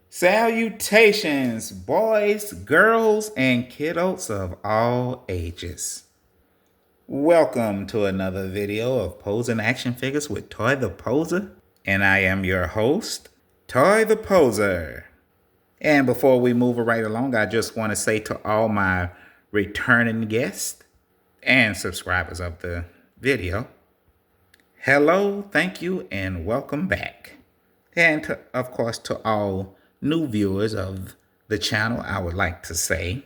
Salutations, boys, girls, and kiddos of all ages. Welcome to another video of Posing Action Figures with Toy the Poser. And I am your host, Toy the Poser. And before we move right along, I just want to say to all my returning guests and subscribers of the video, hello, thank you, and welcome back. And of course, to all new viewers of the channel, I would like to say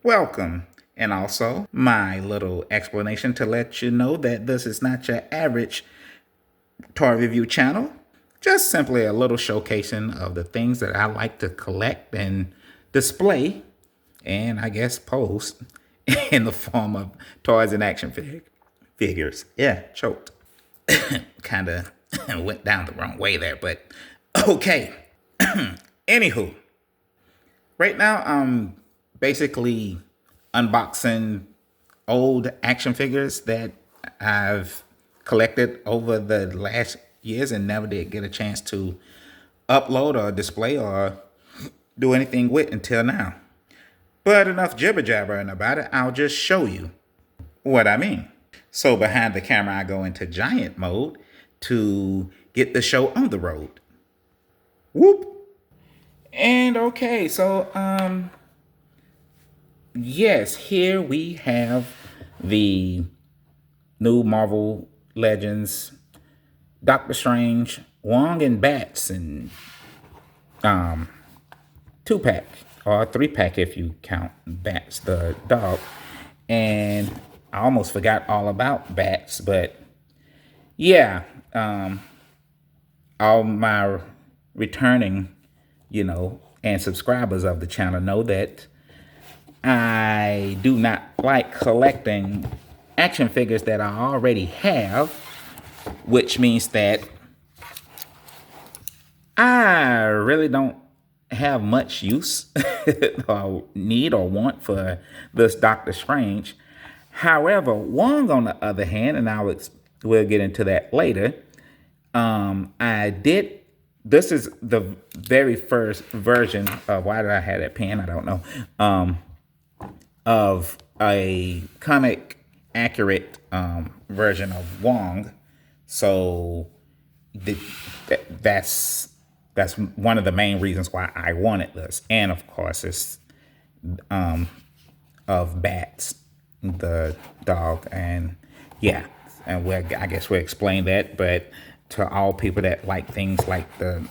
welcome. And also, my little explanation to let you know that this is not your average toy review channel, just simply a little showcasing of the things that I like to collect and display, and I guess post in the form of toys and action figures. Yeah, choked. Kind of went down the wrong way there, but okay. Anywho, right now I'm basically unboxing old action figures that I've collected over the last years and never did get a chance to upload or display or do anything with until now. But enough jibber jabbering about it, I'll just show you what I mean. So behind the camera, I go into giant mode to get the show on the road. Whoop. And okay, so yes, here we have the new Marvel Legends Doctor Strange, Wong and Bats, and 2-pack or 3-pack if you count Bats the dog. And I almost forgot all about Bats, but yeah, all my returning, and subscribers of the channel know that I do not like collecting action figures that I already have, which means that I really don't have much use or need or want for this Doctor Strange. However, Wong, on the other hand, and we'll get into that later, this is the very first version of, why did I have that pen? I don't know. Of a comic accurate version of Wong. So that's one of the main reasons why I wanted this. And of course, it's of Bats, the dog. And yeah, and I guess we'll explain that. But to all people that like things like the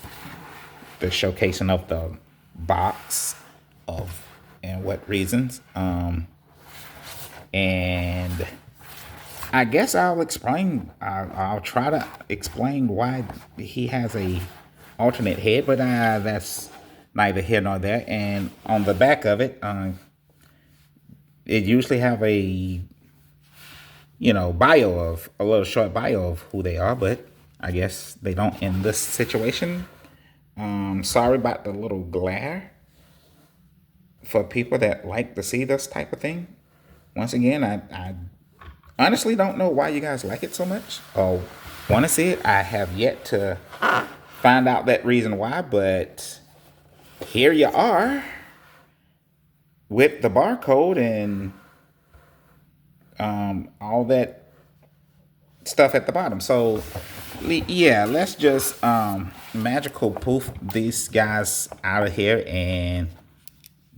showcasing of the box of and what reasons, and I guess I'll try to explain why he has a alternate head, but that's neither here nor there. And on the back of it, it usually have a a little short bio of who they are, but I guess they don't in this situation. Sorry about the little glare for people that like to see this type of thing. Once again, I honestly don't know why you guys like it so much or want to see it. I have yet to find out that reason why, but here you are with the barcode and all that stuff at the bottom. So yeah, let's just magical poof these guys out of here and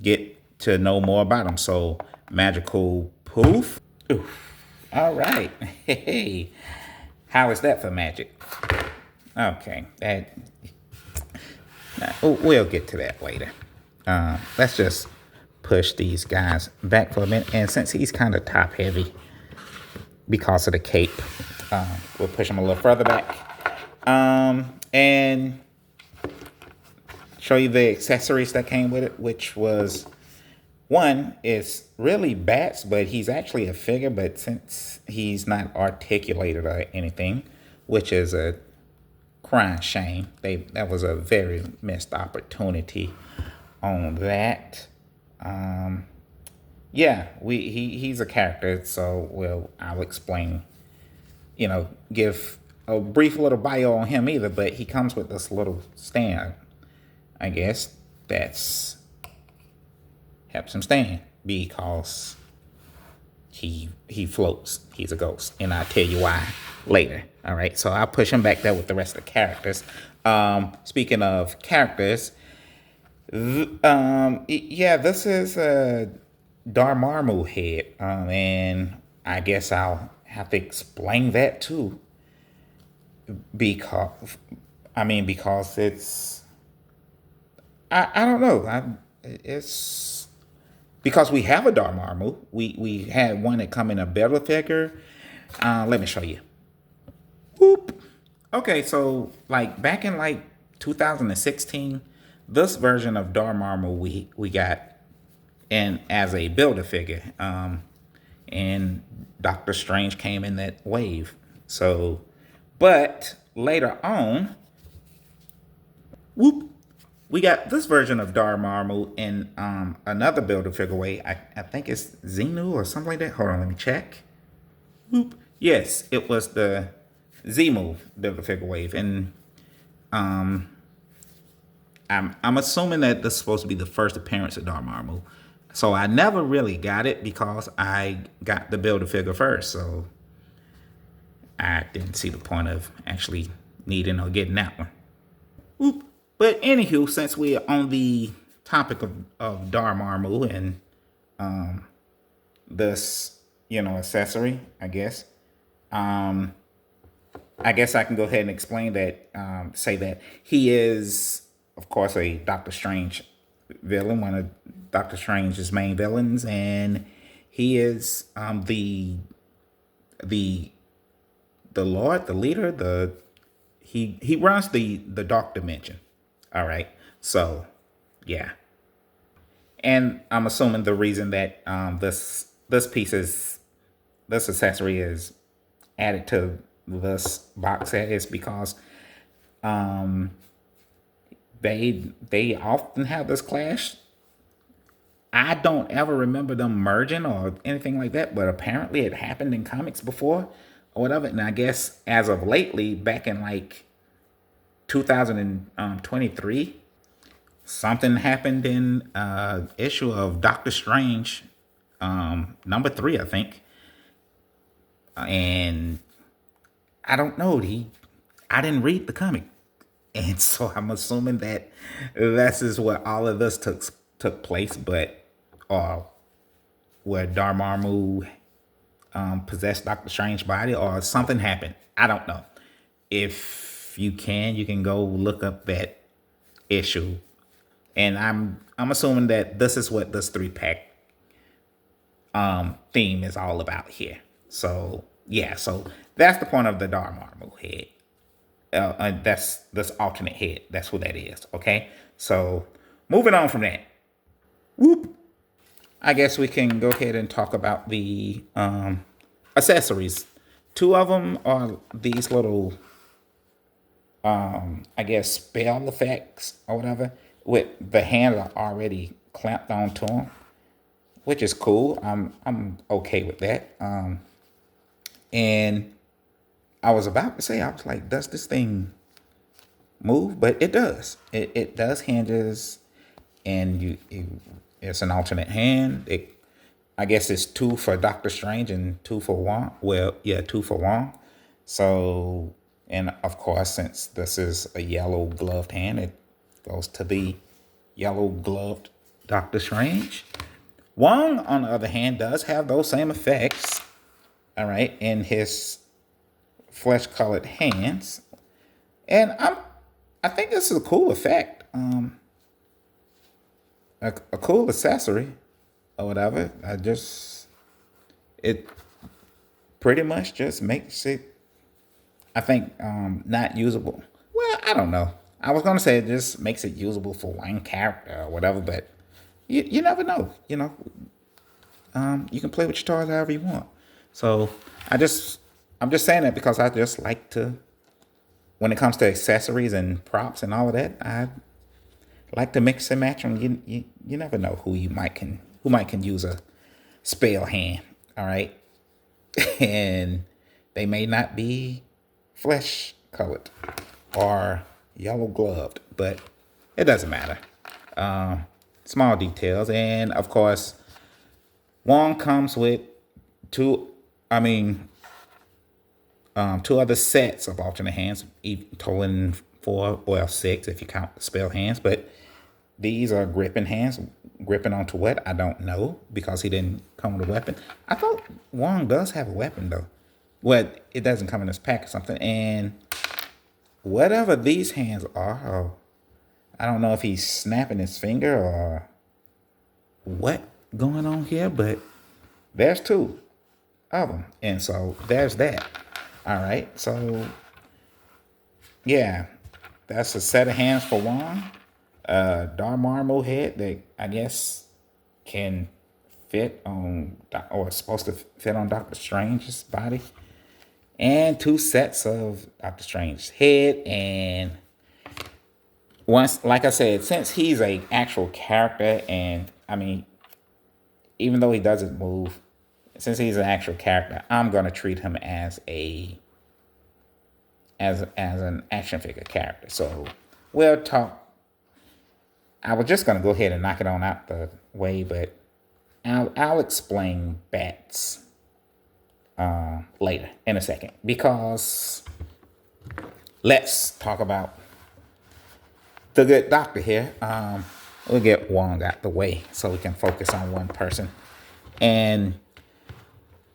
get to know more about them. So magical poof. Oof. All right. Hey, how is that for magic? Okay, we'll get to that later. Let's just push these guys back for a minute. And since he's kind of top heavy because of the cape, we'll push him a little further back. And show you the accessories that came with it, which was, one is really Bats, but he's actually a figure, but since he's not articulated or anything, which is a crying shame. That was a very missed opportunity on that. Yeah, he's a character, so I'll explain, give a brief little bio on him either, but he comes with this little stand I guess that's helps him stand because he floats. He's a ghost, and I'll tell you why later. All right, so I'll push him back there with the rest of the characters. Speaking of characters, yeah, this is a Darmarmu head, and I guess I'll have to explain that too, because because I don't know. It's because we have a Darmarmu. We had one that come in a better figure. Let me show you. Whoop. Okay, so like back in like 2016, this version of Darmarmu we got and as a builder figure. And Doctor Strange came in that wave. So, but later on, whoop, we got this version of Dormammu in another builder figure way. I think it's Xenu or something like that. Hold on, let me check. Whoop. Yes, it was the Zemu builder figure wave, and I'm assuming that this is supposed to be the first appearance of Dormammu. So I never really got it because I got the builder figure first. So I didn't see the point of actually needing or getting that one. Whoop. But anywho, since we're on the topic of Dormammu and this, accessory, I guess I can go ahead and explain that, say that he is, of course, a Doctor Strange villain, one of Doctor Strange's main villains, and he is the Lord, the leader, he runs the dark dimension. All right. So, yeah. And I'm assuming the reason that this accessory is added to this box set is because they often have this clash. I don't ever remember them merging or anything like that, but apparently it happened in comics before or whatever. And I guess as of lately, back in like 2023, something happened in issue of Doctor Strange, number 3, I think. And I don't know. I didn't read the comic, and so I'm assuming that this is where all of this took place. But where Dormammu possessed Doctor Strange's body, or something happened. I don't know. If you can go look up that issue, and I'm assuming that this is what this 3-pack theme is all about here. So yeah, so that's the point of the Dormammu head. That's this alternate head. That's what that is. Okay. So moving on from that. Whoop. I guess we can go ahead and talk about the accessories. 2 of them are these little, I guess, spell effects or whatever, with the handle already clamped onto them, which is cool. I'm okay with that. And I was about to say, I was like, does this thing move? But it does. It does hinges, and it's an alternate hand. I guess it's 2 for Doctor Strange and 2 for Wong. Well, yeah, 2 for Wong. So, and of course, since this is a yellow gloved hand, it goes to the yellow gloved Doctor Strange. Wong, on the other hand, does have those same effects. All right, in his flesh-colored hands, and I think this is a cool effect, a cool accessory or whatever. It pretty much just makes it, I think, not usable. Well, I don't know. I was gonna say it just makes it usable for one character or whatever, but you never know. You can play with your toys however you want. So I'm just saying that because I just like to, when it comes to accessories and props and all of that, I like to mix and match them. You never know who might can use a spell hand. All right, and they may not be flesh colored or yellow gloved, but it doesn't matter. Small details. And of course, Wong comes with two, I mean, two other sets of alternate hands, totaling four, well, six if you count the spell hands. But these are gripping hands. Gripping onto what? I don't know because he didn't come with a weapon. I thought Wong does have a weapon though. Well, it doesn't come in his pack or something. And whatever these hands are, I don't know if he's snapping his finger or what going on here, but there's two of them. And so there's that. All right. So, yeah, that's a set of hands for Wong. Darmarmo head that I guess can fit on, or is supposed to fit on Doctor Strange's body. And two sets of Doctor Strange's head. And once, like I said, since he's a actual character, and I mean, even though he doesn't move, since he's an actual character, I'm gonna treat him as an action figure character. So we'll talk. I was just gonna go ahead and knock it on out the way, but I'll explain bats later in a second, because let's talk about the good doctor here. We'll get Wong out the way so we can focus on one person. And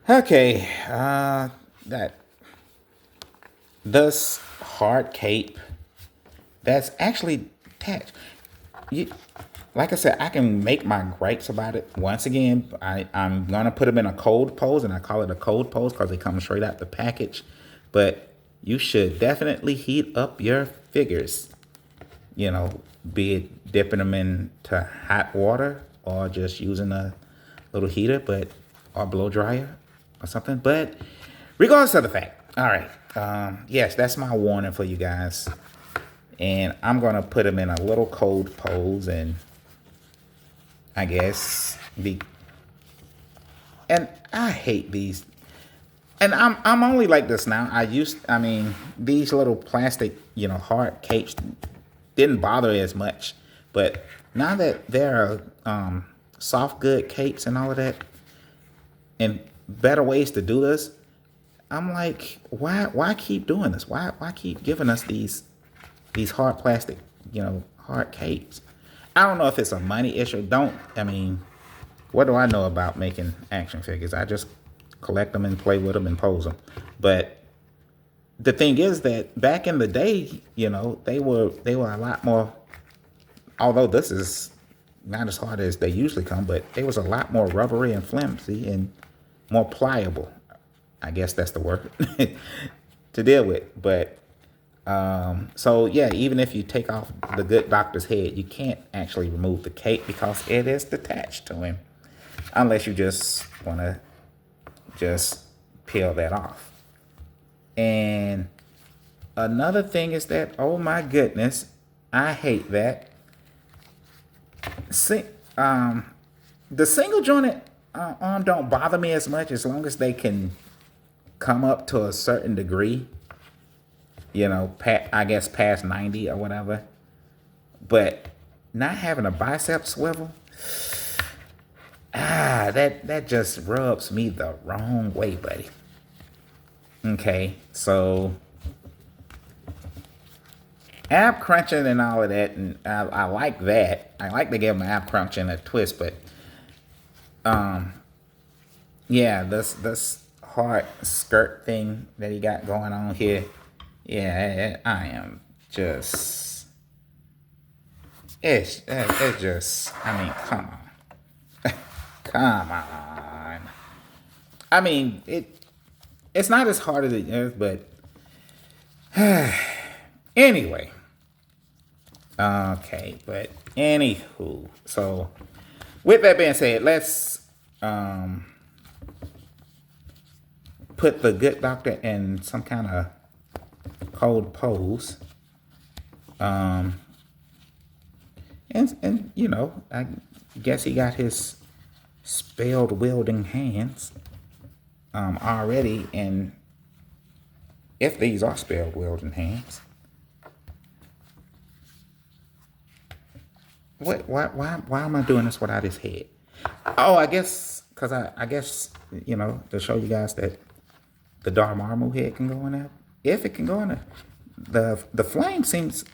okay, that this hard cape that's actually attached. Like I said, I can make my gripes about it. Once again, I'm gonna put them in a cold pose, and I call it a cold pose because they come straight out the package. But you should definitely heat up your figures. You know, be it dipping them into hot water or just using a little heater, or blow dryer or something. But regardless of the fact, all right. Yes, that's my warning for you guys. And I'm gonna put them in a little cold pose, and I guess and I hate these. And I'm only like this now. I mean, these little plastic, hard capes didn't bother as much. But now that there are soft good capes and all of that, and better ways to do this, I'm like, why keep doing this? Why keep giving us these hard plastic, hard capes? I don't know if it's a money issue. What do I know about making action figures? I just collect them and play with them and pose them. But the thing is that back in the day, they were a lot more. Although this is not as hard as they usually come, but they was a lot more rubbery and flimsy and more pliable. I guess that's the word to deal with. But so yeah, even if you take off the good doctor's head, you can't actually remove the cape because it is detached to him, unless you just want to just peel that off. And another thing is that, oh my goodness, I hate that. See, the single jointed arm don't bother me as much as long as they can come up to a certain degree. I guess past 90 or whatever. But not having a bicep swivel, that just rubs me the wrong way, buddy. Okay, so ab crunching and all of that, and I like that. I like to give my ab crunching a twist, but yeah, this hard skirt thing that he got going on here, yeah, I am just, it's just, come on. Come on. It's not as hard as it is, but anyway. Okay, but anywho, so with that being said, let's put the good doctor in some kind of cold pose. And I guess he got his spelled wielding hands already, and if these are spelled wielding hands. What? Why am I doing this without his head? Oh, I guess because I guess to show you guys that the Dormammu head can go in there. If it can go in there, the flame seems.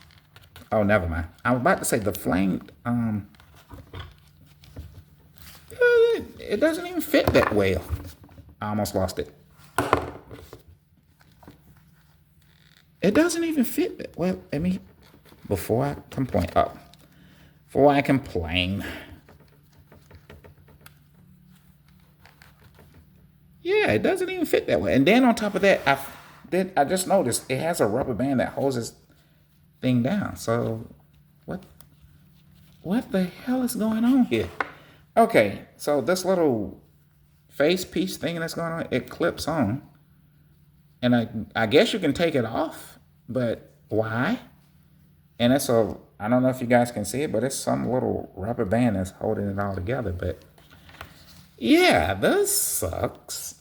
Oh, never mind. I was about to say the flame. It doesn't even fit that well. I almost lost it. It doesn't even fit that well. I mean, before I complain. Oh, before I complain. Yeah, it doesn't even fit that way. And then on top of that, I just noticed it has a rubber band that holds this thing down. So what the hell is going on here? Okay, so this little face piece thing that's going on, it clips on. And I guess you can take it off, but why? And it's I don't know if you guys can see it, but it's some little rubber band that's holding it all together. But yeah, this sucks.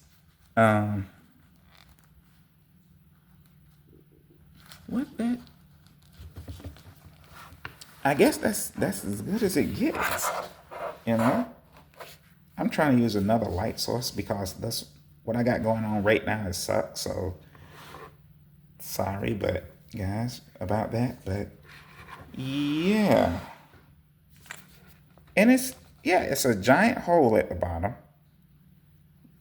What that? I guess that's as good as it gets. I'm trying to use another light source because that's what I got going on right now. It sucks. So sorry, but guys, about that. But yeah, and it's a giant hole at the bottom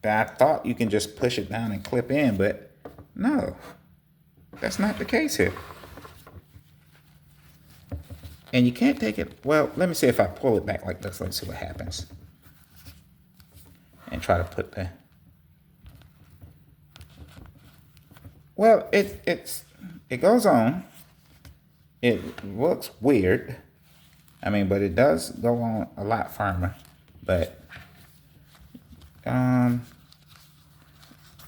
that I thought you can just push it down and clip in, but no, that's not the case here. And you can't take it. Well, let me see if I pull it back like this. Let's see what happens. And try to put the. Well, it goes on. It looks weird. I mean, but it does go on a lot firmer. But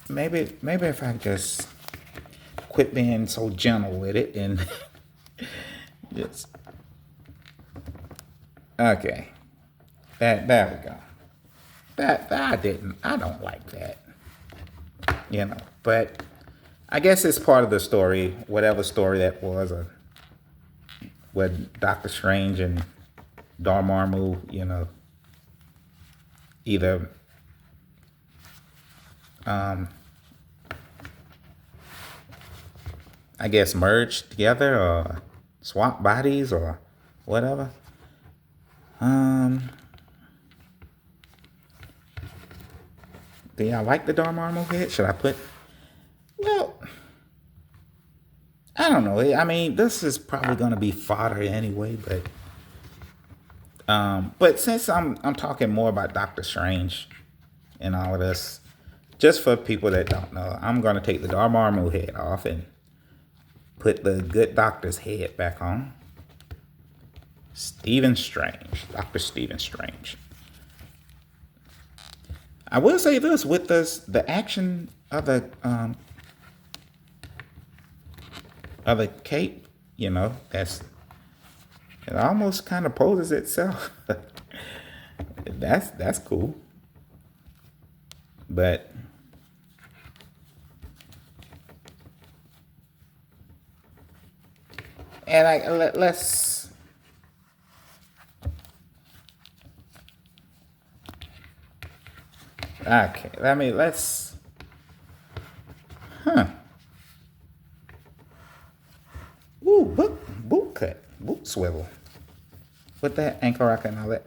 maybe if I just quit being so gentle with it and just. Okay, there we go. That I don't like that, But I guess it's part of the story, whatever story that was, or with Doctor Strange and Dormammu, either I guess merged together or swap bodies or whatever. Do y'all like the Dormammu head? Should I put? Well, I don't know. I mean, this is probably going to be fodder anyway, but since I'm talking more about Doctor Strange and all of this, just for people that don't know, I'm going to take the Dormammu head off and put the good doctor's head back on. Stephen Strange, Dr. Stephen Strange. I will say this, with the action of the cape, it almost kind of poses itself. That's cool. But and let's. Okay, let's. Ooh, boot cut, boot swivel. With that ankle rocket and all that.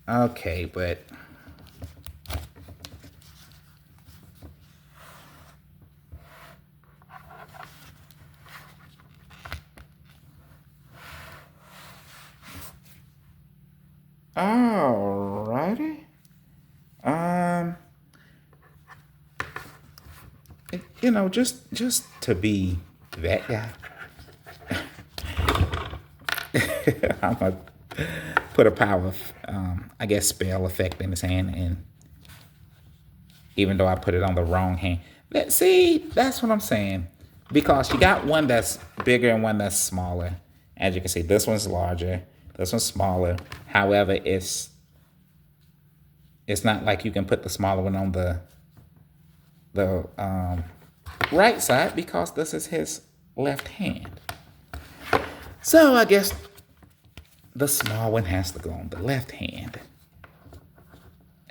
Okay, but. Alrighty. Just to be that guy, I'm gonna put a power, I guess, spell effect in his hand, and even though I put it on the wrong hand, that's what I'm saying, because you got one that's bigger and one that's smaller. As you can see, this one's larger, this one's smaller. However, it's not like you can put the smaller one on the right side, because this is his left hand. So I guess the small one has to go on the left hand.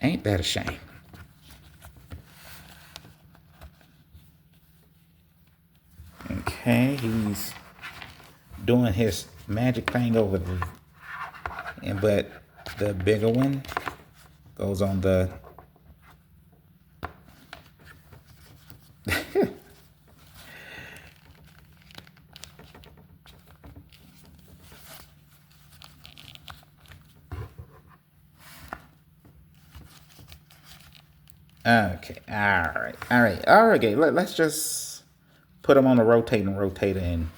Ain't that a shame? Okay, he's doing his magic thing over there. But the bigger one goes on the okay, all right. Okay, let's just put them on the rotator, and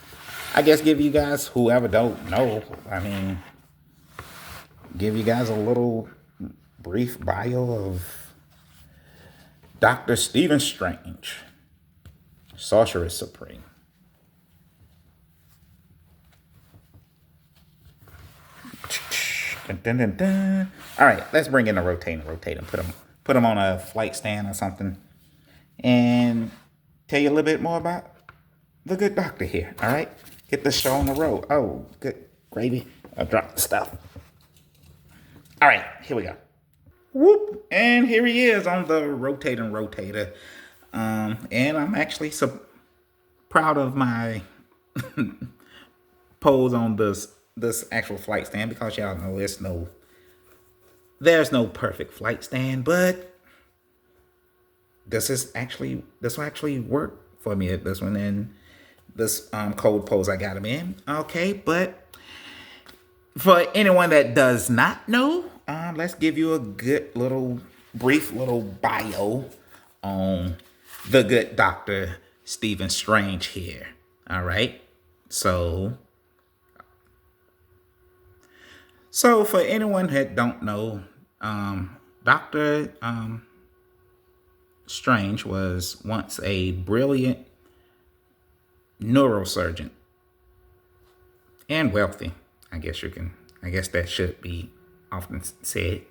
I guess give you guys, whoever don't know, I mean, give you guys a little brief bio of Dr. Stephen Strange, Sorcerer Supreme. Dun, dun, dun, dun. All right, let's bring in a rotating. Put them on a flight stand or something, and tell you a little bit more about the good doctor here. All right, get the show on the road. Oh, good gravy! I dropped the stuff. All right, here we go. Whoop, and here he is on the rotator. And I'm actually so proud of my pose on this actual flight stand, because y'all know there's no perfect flight stand, but this will actually work for me at this one, and this cold pose I got him in. Okay, but for anyone that does not know, let's give you a good brief little bio on the good Dr. Stephen Strange here. All right, so for anyone that don't know, Dr. Strange was once a brilliant neurosurgeon and wealthy. I guess that should be often said.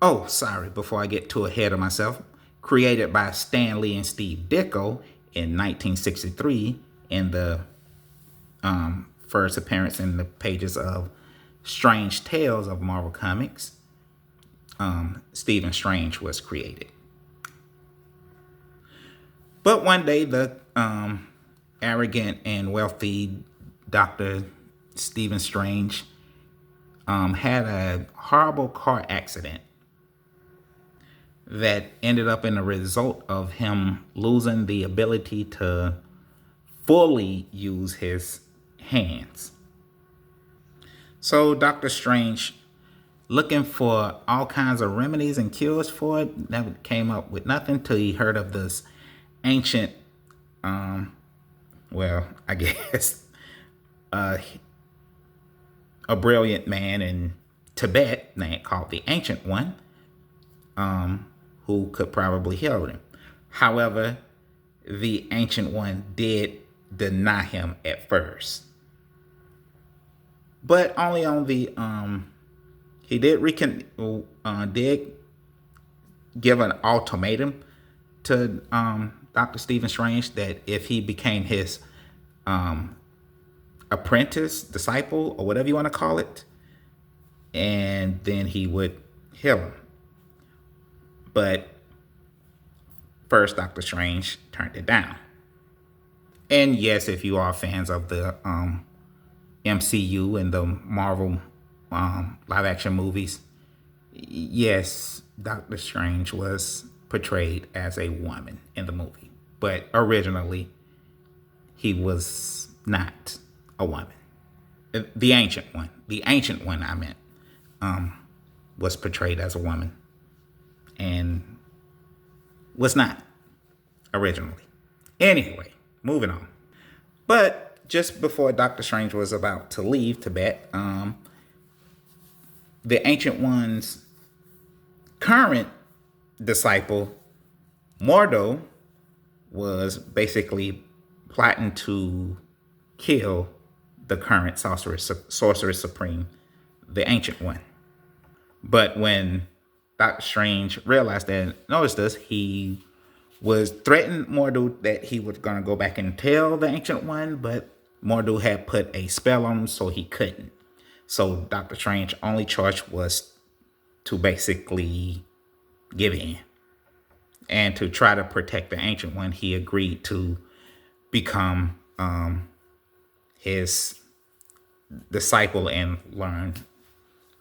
Oh, sorry, before I get too ahead of myself. Created by Stan Lee and Steve Ditko in 1963 in the first appearance in the pages of Strange Tales of Marvel Comics, Stephen Strange was created. But one day, the arrogant and wealthy Dr. Stephen Strange had a horrible car accident that ended up in the result of him losing the ability to fully use his hands. So Dr. Strange, looking for all kinds of remedies and cures for it, never came up with nothing till he heard of this ancient, I guess, a brilliant man in Tibet called the Ancient One, who could probably heal him. However, the Ancient One did deny him at first, but only on the he did give an ultimatum to Dr. Stephen Strange that if he became his apprentice, disciple, or whatever you want to call it, and then he would heal him. But first, Dr. Strange turned it down. And yes, if you are fans of the MCU and the Marvel live-action movies, yes, Dr. Strange was portrayed as a woman in the movie. But originally, he was not a woman. The Ancient One, I meant, was portrayed as a woman and was not originally. Anyway, moving on. But just before Dr. Strange was about to leave Tibet, the Ancient One's current disciple, Mordo, was basically plotting to kill the current Sorcerer Supreme, the Ancient One. But when Dr. Strange realized that, noticed this, he was threatening Mordo that he was going to go back and tell the Ancient One, but Mordo had put a spell on him, so he couldn't. So Doctor Strange only choice was to basically give in. And to try to protect the Ancient One, he agreed to become his disciple and learn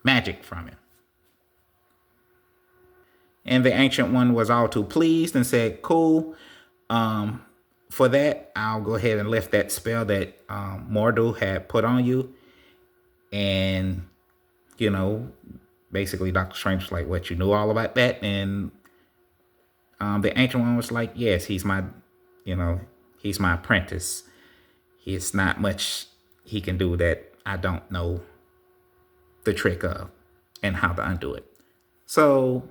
magic from him. And the Ancient One was all too pleased and said, cool, for that, I'll go ahead and lift that spell that Mordo had put on you. And, you know, basically Doctor Strange was like, what, you knew all about that? And the Ancient One was like, yes, he's my apprentice. It's not much he can do that I don't know the trick of and how to undo it. So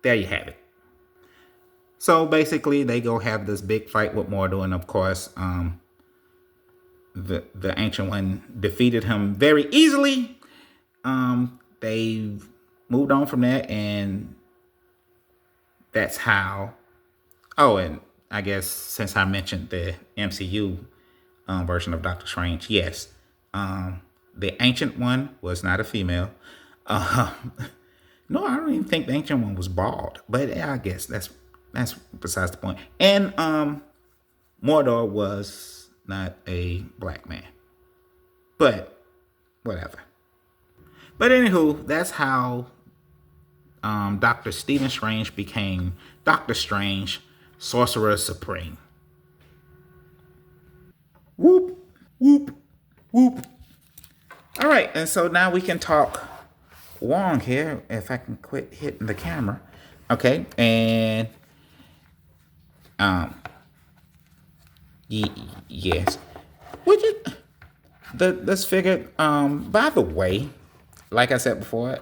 there you have it. So basically, they go have this big fight with Mordo, and of course, the Ancient One defeated him very easily. They moved on from that, and that's how. Oh, and I guess since I mentioned the MCU version of Doctor Strange, yes, the Ancient One was not a female. No, I don't even think the Ancient One was bald, but I guess that's besides the point. And Mordor was not a black man, but whatever. But anywho, that's how Dr. Stephen Strange became Doctor Strange, Sorcerer Supreme. Whoop, whoop, whoop. All right, and so now we can talk Wong here, if I can quit hitting the camera. Okay, and yes. Would you this figure, by the way, like I said before,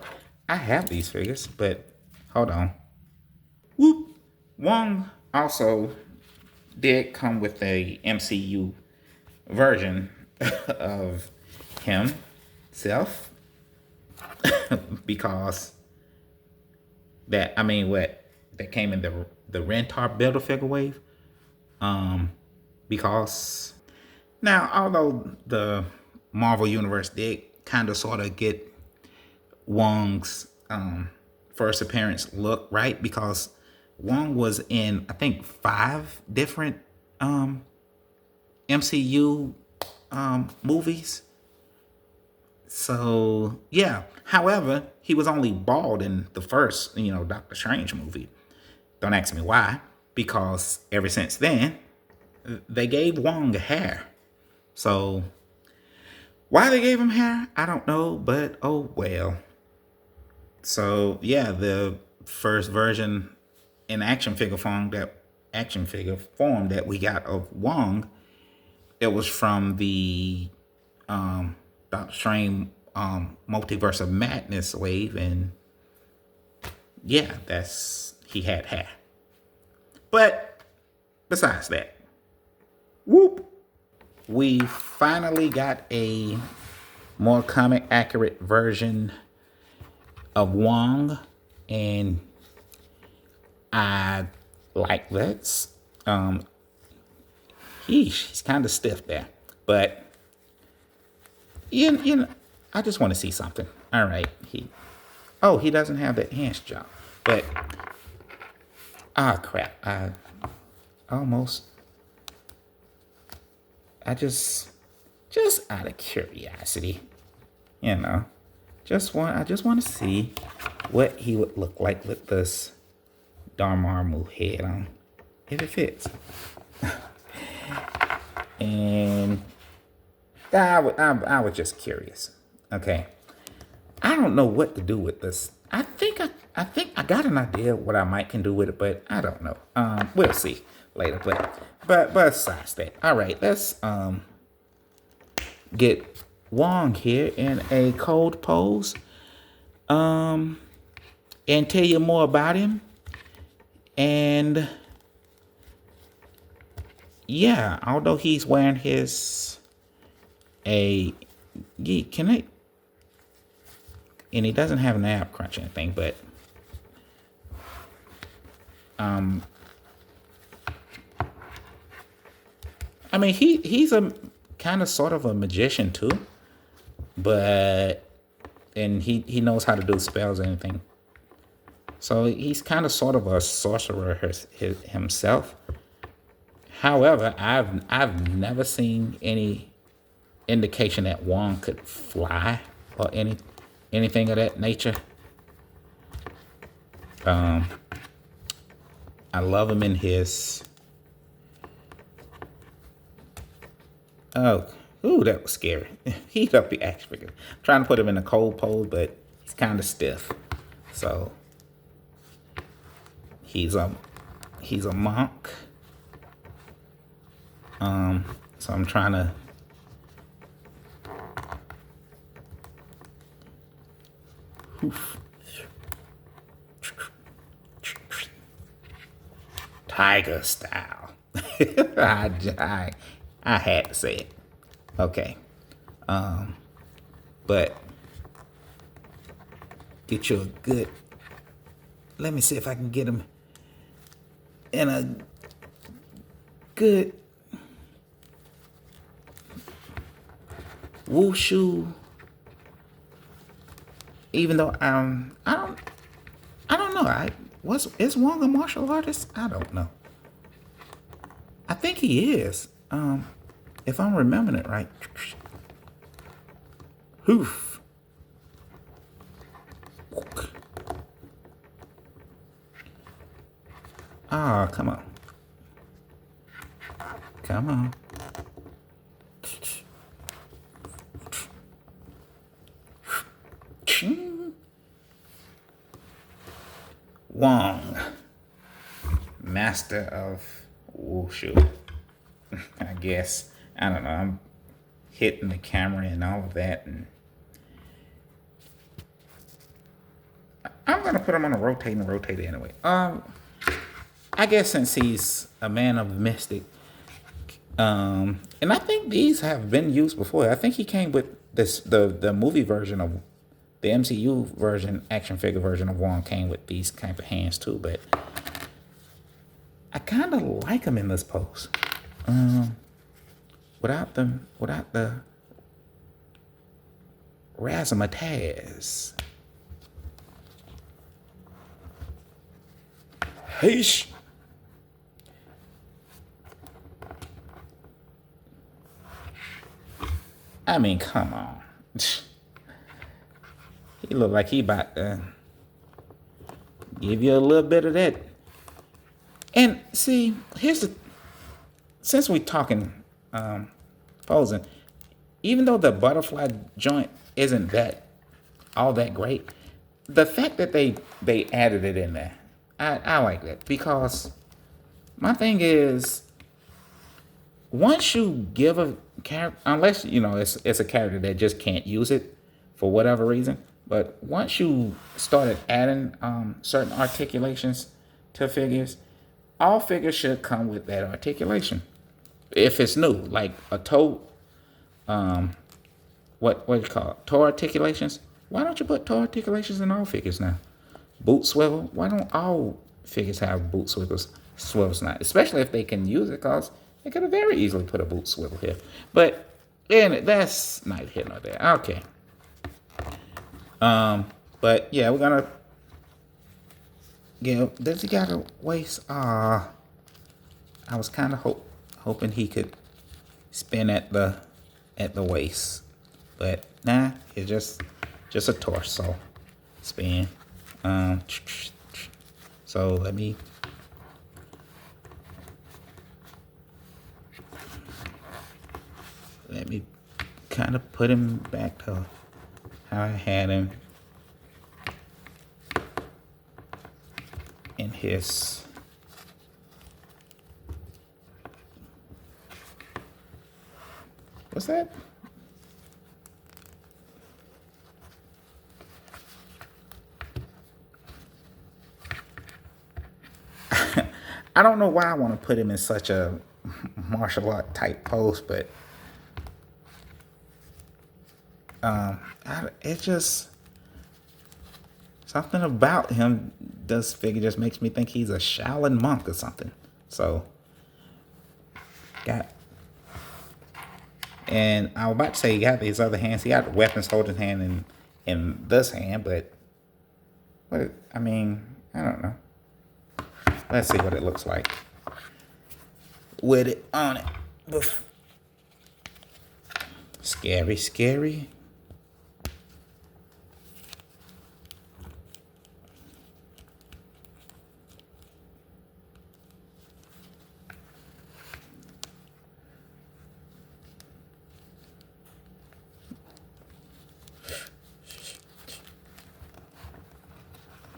I have these figures, but hold on. Whoop. Wong also did come with a MCU version of himself because that came in the Rentar Build-A-Figure wave. Because now, although the Marvel Universe did kind of sort of get Wong's first appearance look right, because Wong was in, I think, 5 different MCU movies. So yeah. However, he was only bald in the first, Doctor Strange movie. Don't ask me why, because ever since then, they gave Wong hair. So why they gave him hair, I don't know, but oh well. So yeah, the first version in action figure form that we got of Wong, it was from the Doctor Strange Multiverse of Madness wave, and yeah, he had hair. But besides that, whoop, we finally got a more comic accurate version of Wong, and I like that. He's kind of stiff there, but you know, I just want to see something. All right, he doesn't have that hands job, but crap, I just out of curiosity, I just want to see what he would look like with this Dormammu head on, if it fits. And I was just curious. Okay, I don't know what to do with this. I think I got an idea what I might can do with it, but I don't know. We'll see later. But besides that, all right, let's get Wong here in a cold pose, and tell you more about him. And yeah, although he's wearing and he doesn't have an ab crunch or anything, but he's a kind of sort of a magician too, but and he knows how to do spells and anything. So he's kind of sort of a sorcerer himself. However, I've never seen any indication that Wong could fly or anything of that nature. I love him in his. Oh, ooh, that was scary. Heat up the action figure. I'm trying to put him in a cold pose, but he's kind of stiff. So he's a monk. So I'm trying to. Oof. Tiger style. I had to say it. Okay. But get you a good. Let me see if I can get him in a good wushu. Even though I don't know. Is Wong a martial artist? I don't know. I think he is. If I'm remembering it right. Hoof. Ah, come on. Come on. Wong, master of wushu. I guess. I don't know. I'm hitting the camera and all of that, and I'm gonna put him on a rotate anyway. I guess since he's a man of mystic, and I think these have been used before. I think he came with the movie version of the MCU version, action figure version of Wong came with these kind of hands too, but I kind of like him in this pose. Without the razzmatazz. Heish. I mean, come on. He look like he about to give you a little bit of that. And see, since we talking posing, even though the butterfly joint isn't all that great, the fact that they added it in there, I like that, because my thing is, once you give a character, unless it's a character that just can't use it for whatever reason, but once you started adding certain articulations to figures, all figures should come with that articulation. If it's new, like a toe, what do you call it? Toe articulations. Why don't you put toe articulations in all figures now? Boot swivel. Why don't all figures have boot swivels now? Especially if they can use it, because they could have very easily put a boot swivel here. But that's neither here nor there. Okay. But yeah, we're gonna does he got a waist? I was kind of hoping he could spin at the waist, but nah, it's just a torso spin. So let me kind of put him back to how I had him in his what's that? I don't know why I want to put him in such a martial art type pose, but it's just something about him. This figure just makes me think he's a Shaolin monk or something. So, and I was about to say he got these other hands. He got the weapons holding hand, and in this hand, but I mean, I don't know. Let's see what it looks like with it on it. Scary, scary.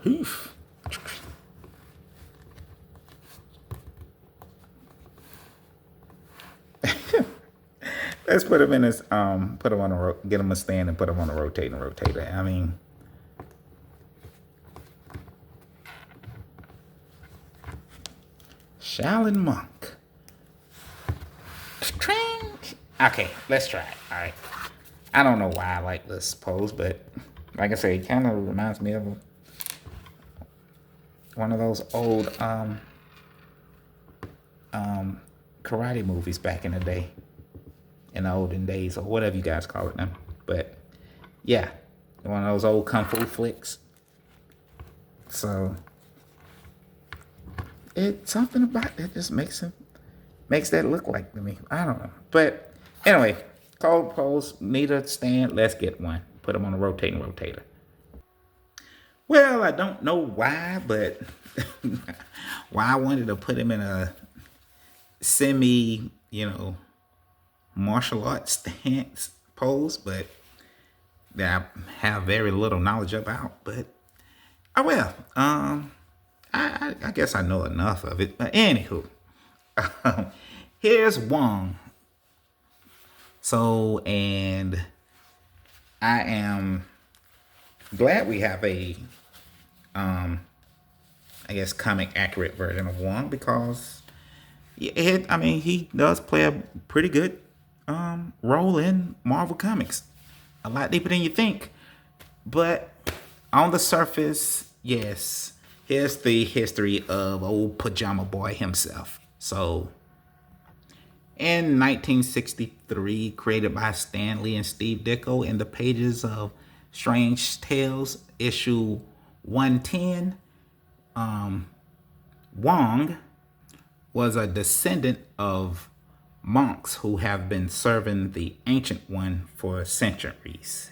Oof. Let's put him in his put him on get him a stand and put him on a rotating rotator. I mean, Shaolin Monk. Okay, let's try it. All right. I don't know why I like this pose, but like I say, it kind of reminds me of one of those old karate movies back in the day, in the olden days, or whatever you guys call it now. But yeah, one of those old kung fu flicks. So it's something about that just makes that look like to me. I don't know. But anyway, cold pose, need a stand. Let's get one. Put them on a rotating rotator. Well, I don't know why, but why I wanted to put him in a semi, martial arts stance pose, but that I have very little knowledge about. But oh well, I guess I know enough of it. But anywho, here's Wong. So, and I am glad we have a, I guess, comic accurate version of Wong, because he does play a pretty good role in Marvel Comics. A lot deeper than you think. But on the surface, yes, here's the history of old Pajama Boy himself. So, in 1963, created by Stan Lee and Steve Ditko in the pages of Strange Tales, issue 110, Wong was a descendant of monks who have been serving the Ancient One for centuries.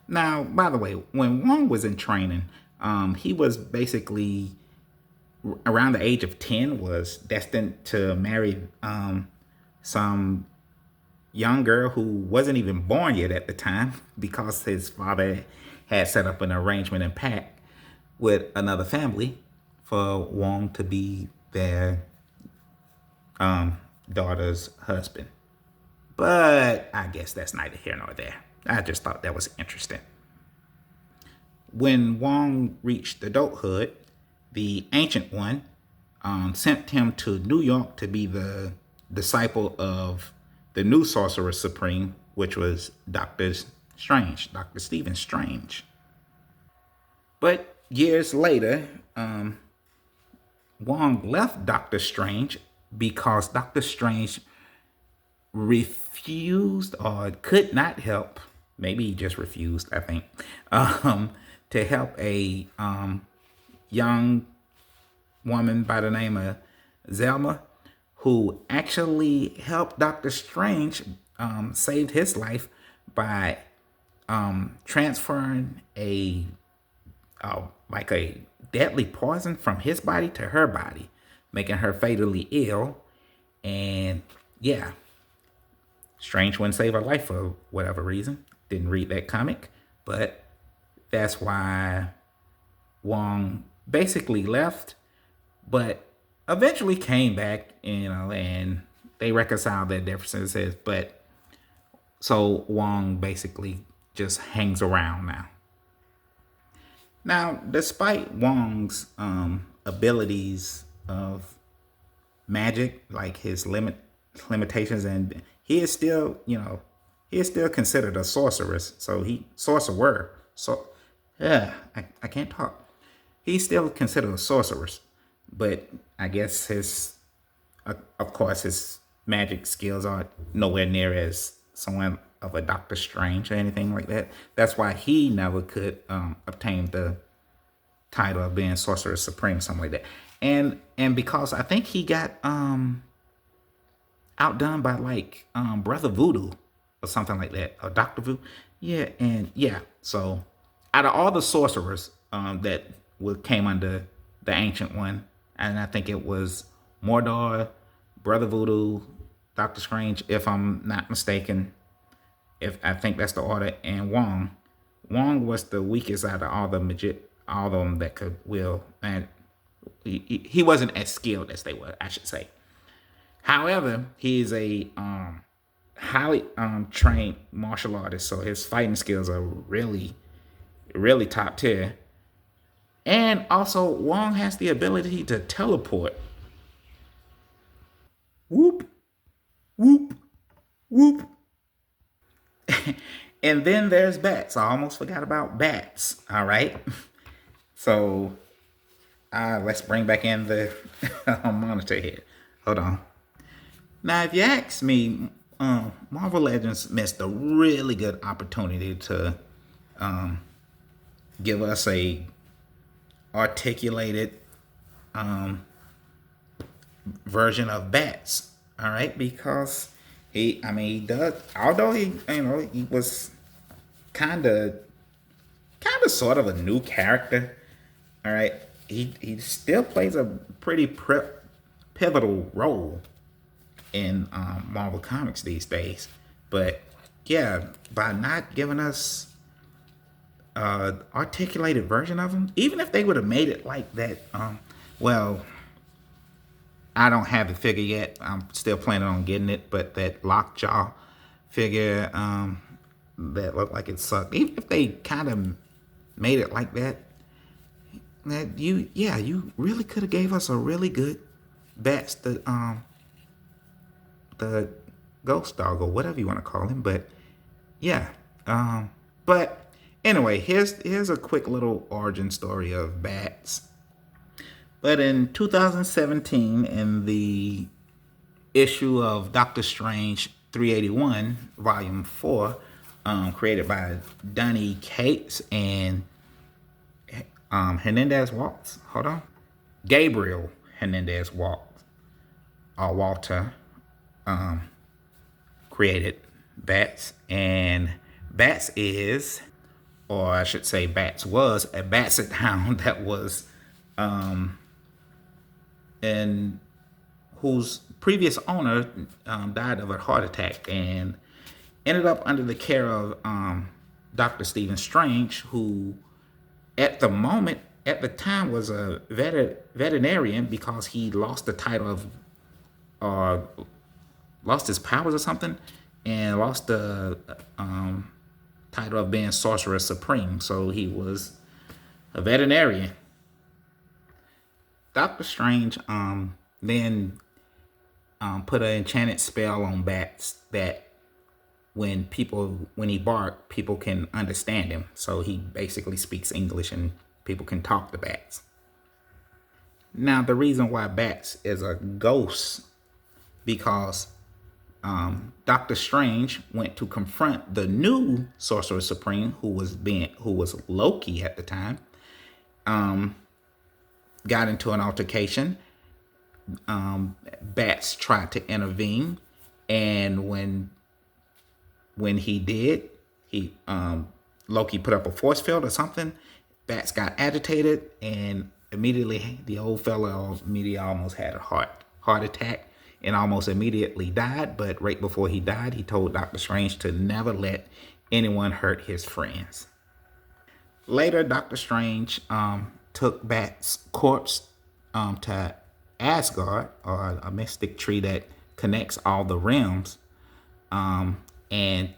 Now, by the way, when Wong was in training, he was basically around the age of 10, was destined to marry some young girl who wasn't even born yet at the time, because his father had set up an arrangement and pact with another family for Wong to be their daughter's husband. But I guess that's neither here nor there. I just thought that was interesting. When Wong reached adulthood, the Ancient One sent him to New York to be the disciple of the new Sorcerer Supreme, which was Dr. Strange, Dr. Stephen Strange. But years later, Wong left Dr. Strange because Dr. Strange refused, or could not help, maybe he just refused, I think, to help a young woman by the name of Zelma, who actually helped Dr. Strange, saved his life by transferring a deadly poison from his body to her body, making her fatally ill. And yeah, Strange wouldn't save her life for whatever reason. Didn't read that comic, but that's why Wong basically left, but eventually came back, and they reconciled their differences. But so Wong basically just hangs around now. Now, despite Wong's abilities of magic, like his limitations, and he is still, considered a sorceress. So sorcerer. So, yeah, I can't talk. He's still considered a sorceress, but I guess of course, his magic skills aren't nowhere near as someone of a Doctor Strange or anything like that. That's why he never could obtain the title of being Sorcerer Supreme, something like that. And because I think he got outdone by like Brother Voodoo or something like that, or Doctor Voodoo. Yeah, and yeah. So out of all the sorcerers that came under the Ancient One, and I think it was Mordor, Brother Voodoo, Doctor Strange, if I'm not mistaken. If I think that's the order, and Wong. Wong was the weakest out of all of them that could will, and he wasn't as skilled as they were, I should say. However, he's a highly trained martial artist, so his fighting skills are really, really top tier. And also, Wong has the ability to teleport. Whoop, whoop, whoop. And then there's bats. I almost forgot about bats. All right. So let's bring back in the monitor here. Hold on. Now, if you ask me, Marvel Legends missed a really good opportunity to give us a articulated version of bats. All right, because he does. Although he was kind of sort of a new character. All right, he still plays a pretty pivotal role in Marvel Comics these days. But yeah, by not giving us articulated version of him, even if they would have made it like that, well, I don't have the figure yet. I'm still planning on getting it, but that Lockjaw figure that looked like it sucked. Even if they kind of made it like that, you really could have gave us a really good Bats, the ghost dog, or whatever you want to call him. But yeah, but anyway, here's a quick little origin story of Bats. But in 2017, in the issue of Doctor Strange 381, Volume 4, created by Donny Cates and Hernandez Waltz. Hold on. Gabriel Hernandez Waltz, or Walter, created Bats. And Bats is, or I should say Bats was, a Basset Hound that was and whose previous owner died of a heart attack and ended up under the care of Dr. Stephen Strange, who at the time was a veterinarian because he lost the title of, lost his powers or something, and lost the title of being Sorcerer Supreme. So he was a veterinarian. Doctor Strange then put an enchanted spell on Bats that when he barks, people can understand him. So he basically speaks English and people can talk to Bats. Now, the reason why Bats is a ghost, because Doctor Strange went to confront the new Sorcerer Supreme, who was Loki at the time. Got into an altercation. Bats tried to intervene, and when he did, Loki put up a force field or something. Bats got agitated, and immediately the old fella almost had a heart attack and almost immediately died. But right before he died, he told Doctor Strange to never let anyone hurt his friends. Later, Doctor Strange took Bat's corpse to Asgard, or a mystic tree that connects all the realms, and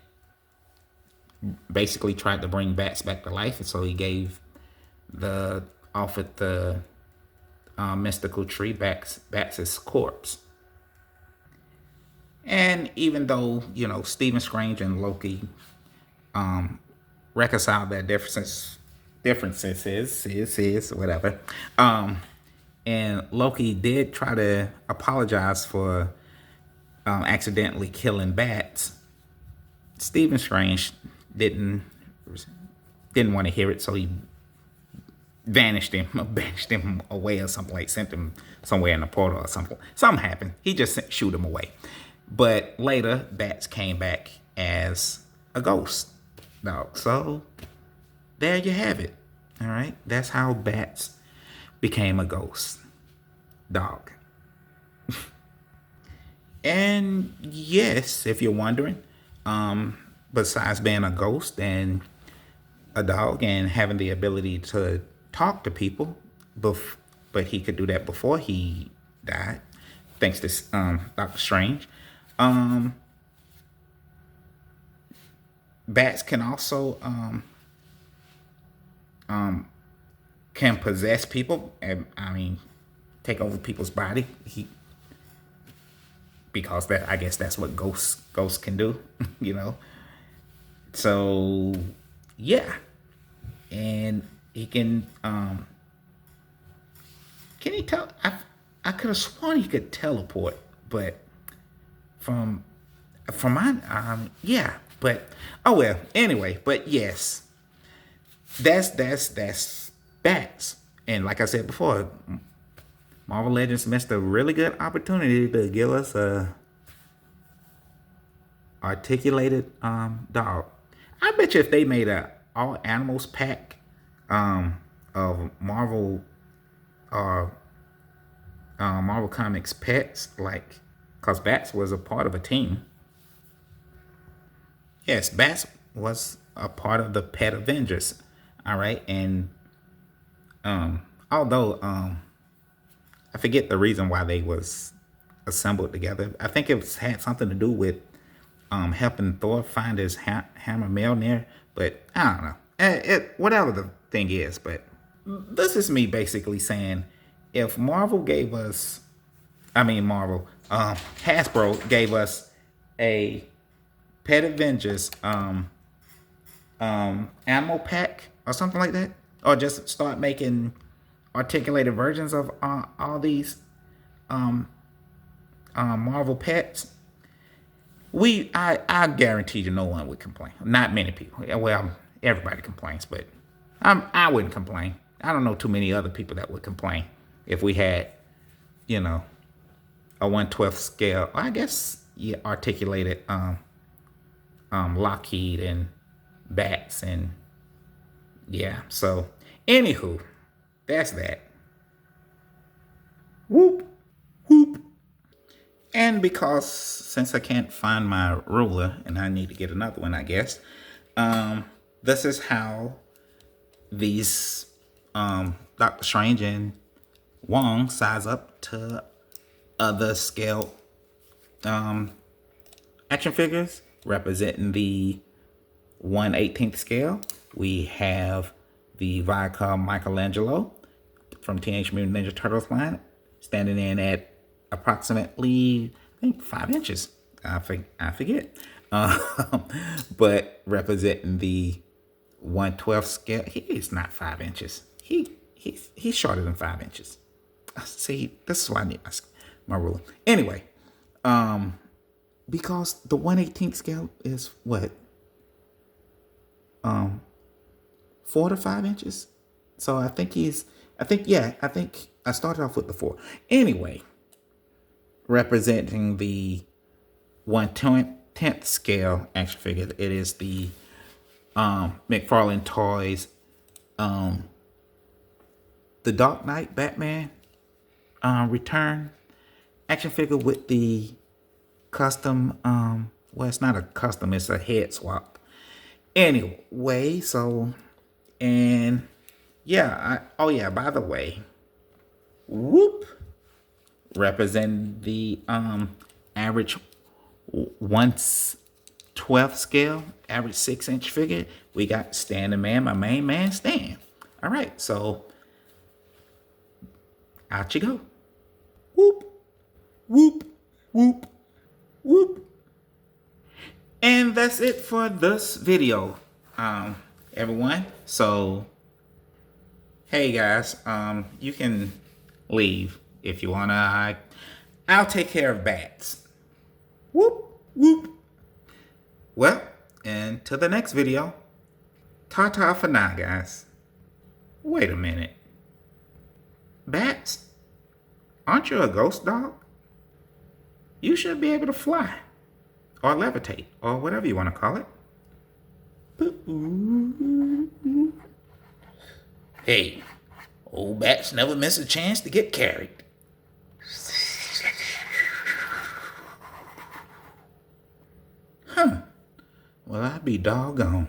basically tried to bring Bats back to life. And so he offered the mystical tree Bats' corpse. And even though, Stephen Strange and Loki reconciled their differences, whatever. And Loki did try to apologize for accidentally killing Bats. Stephen Strange didn't didn't want to hear it, so he vanished him, or banished him away or something, like sent him somewhere in the portal or something. Something happened. He just shoot him away. But later, Bats came back as a ghost dog. So there you have it. All right, that's how Bats became a ghost dog. And yes, if you're wondering, besides being a ghost and a dog and having the ability to talk to people, but he could do that before he died, thanks to Doctor Strange. Bats can also can possess people, and I mean take over people's body. Because that, I guess that's what ghosts can do, you know. So yeah, and he can he tell? I could have sworn he could teleport, but from my yeah, but oh well. Anyway, but yes, that's Bats, and like I said before, Marvel Legends missed a really good opportunity to give us a articulated dog. I bet you if they made a all animals pack of Marvel Marvel Comics pets, like, cause Bats was a part of a team. Yes, Bats was a part of the Pet Avengers. All right, and although I forget the reason why they was assembled together. I think it had something to do with helping Thor find his hammer Mjolnir, but I don't know. Whatever the thing is, but this is me basically saying, if Marvel gave us, Hasbro gave us a Pet Avengers ammo pack or something like that, or just start making articulated versions of all these Marvel pets, I guarantee you no one would complain. Not many people. Well, everybody complains, but I wouldn't complain. I don't know too many other people that would complain if we had, you know, a 1/12 scale. I guess yeah, articulated Lockheed and Bats and yeah. So anywho, that's that. Whoop whoop. And because since I can't find my ruler and I need to get another one, I guess, this is how these Doctor Strange and Wong size up to other scale action figures representing the 1/18th scale. We have the Viacom Michelangelo from Teenage Mutant Ninja Turtles line, standing in at approximately, I think, 5 inches. I forget. But representing the 1/12 scale, he is not 5 inches. He's shorter than 5 inches. See, this is why I need my ruler. Anyway, because the 1/18th scale is what? 4 to 5 inches. So I think I started off with the 4. Anyway, representing the 1/10th scale action figure, it is the McFarlane Toys The Dark Knight Batman Return action figure with the custom well, it's not a custom, it's a head swap. Anyway, so, and yeah, by the way, whoop, representing the average 1/12 scale, average 6-inch figure, we got Stan the Man, my main man, Stan. All right, so out you go. Whoop, whoop, whoop, whoop. And that's it for this video, everyone. So, hey guys, you can leave if you wanna. I'll take care of Bats. Whoop, whoop. Well, And to the next video. Ta-ta for now, guys. Wait a minute. Bats, aren't you a ghost dog? You should be able to fly, or levitate, or whatever you want to call it. Hey, old bats never miss a chance to get carried. Huh. Well, I'd be doggone.